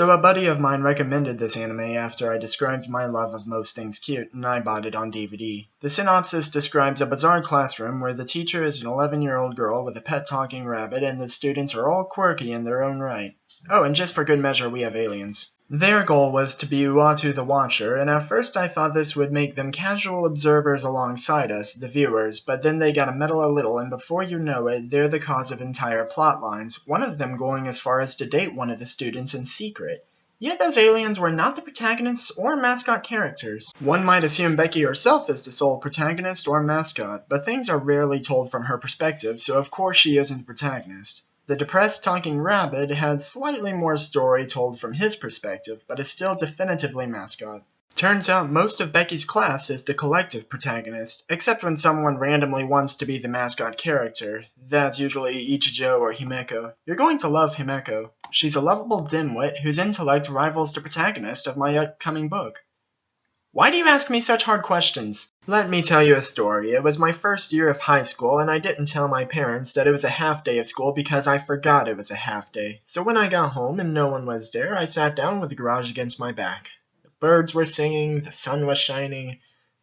So a buddy of mine recommended this anime after I described my love of most things cute, and I bought it on DVD. The synopsis describes a bizarre classroom where the teacher is an 11-year-old girl with a pet talking rabbit, and the students are all quirky in their own right. Oh, and just for good measure, we have aliens. Their goal was to be Uatu the Watcher, and at first I thought this would make them casual observers alongside us, the viewers, but then they gotta meddle a little, and before you know it, they're the cause of entire plot lines, one of them going as far as to date one of the students in secret. Yet those aliens were not the protagonists or mascot characters. One might assume Becky herself is the sole protagonist or mascot, but things are rarely told from her perspective, so of course she isn't the protagonist. The depressed talking rabbit had slightly more story told from his perspective, but is still definitively mascot. Turns out most of Becky's class is the collective protagonist, except when someone randomly wants to be the mascot character. That's usually Ichijo or Himeko. You're going to love Himeko. She's a lovable dimwit whose intellect rivals the protagonist of my upcoming book. Why do you ask me such hard questions? Let me tell you a story. It was my first year of high school, and I didn't tell my parents that it was a half day of school because I forgot it was a half day. So when I got home and no one was there, I sat down with the garage against my back. The birds were singing, the sun was shining.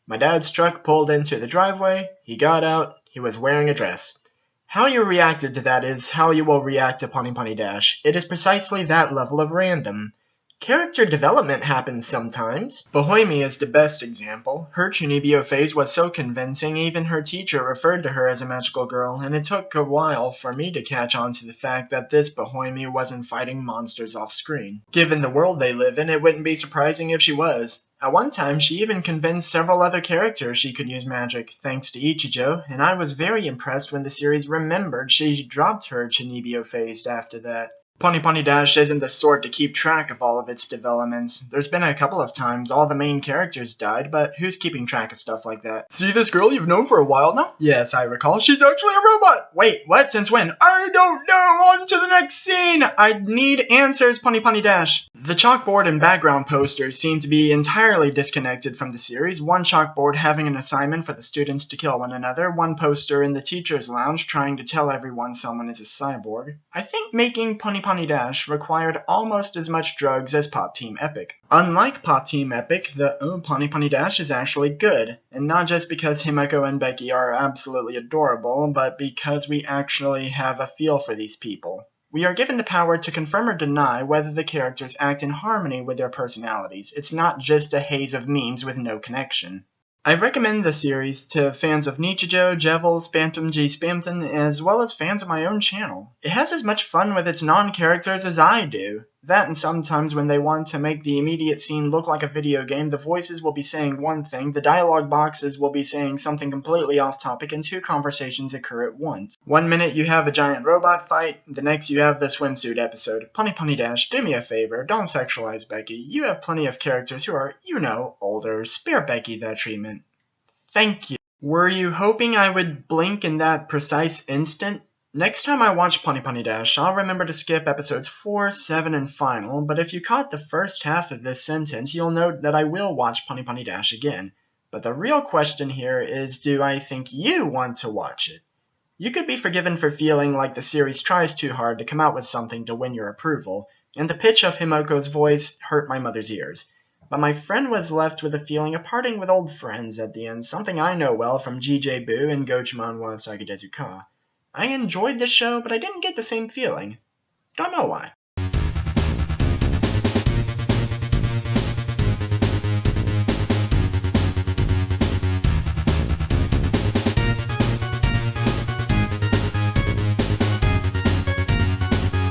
My dad's truck pulled into the driveway. He got out. He was wearing a dress. How you reacted to that is how you will react to Poni Pani Dash. It is precisely that level of random. Character development happens sometimes. Bohemi is the best example. Her Chunibyo phase was so convincing even her teacher referred to her as a magical girl, and it took a while for me to catch on to the fact that this Bohemi wasn't fighting monsters off screen. Given the world they live in, it wouldn't be surprising if she was. At one time, she even convinced several other characters she could use magic, thanks to Ichijo, and I was very impressed when the series remembered she dropped her Chunibyo phase after that. Poni Pani Dash isn't the sort to keep track of all of its developments. There's been a couple of times all the main characters died, but who's keeping track of stuff like that? See this girl you've known for a while now? Yes, I recall. She's actually a robot! Wait, what? Since when? I don't know! On to the next scene! I need answers, Poni Pani Dash! The chalkboard and background posters seem to be entirely disconnected from the series, one chalkboard having an assignment for the students to kill one another, one poster in the teacher's lounge trying to tell everyone someone is a cyborg. I think making Poni Pani Dash required almost as much drugs as Pop Team Epic. Unlike Pop Team Epic, the Poni Pani Dash is actually good, and not just because Himeko and Becky are absolutely adorable, but because we actually have a feel for these people. We are given the power to confirm or deny whether the characters act in harmony with their personalities. It's not just a haze of memes with no connection. I recommend the series to fans of Nichijou, Jevils, Phantom G Spamton, as well as fans of my own channel. It has as much fun with its non-characters as I do. That and sometimes when they want to make the immediate scene look like a video game, the voices will be saying one thing, the dialogue boxes will be saying something completely off topic, and two conversations occur at once. 1 minute you have a giant robot fight, the next you have the swimsuit episode. Poni Pani Dash, do me a favor, don't sexualize Becky. You have plenty of characters who are, older. Spare Becky that treatment. Thank you. Were you hoping I would blink in that precise instant? Next time I watch Poni Pani Dash, I'll remember to skip episodes 4, 7, and final, but if you caught the first half of this sentence, you'll note that I will watch Poni Pani Dash again. But the real question here is, do I think you want to watch it? You could be forgiven for feeling like the series tries too hard to come out with something to win your approval, and the pitch of Himoko's voice hurt my mother's ears. But my friend was left with a feeling of parting with old friends at the end, something I know well from GJ Boo and Gochimon wa Sagadezuka. I enjoyed the show, but I didn't get the same feeling. Don't know why.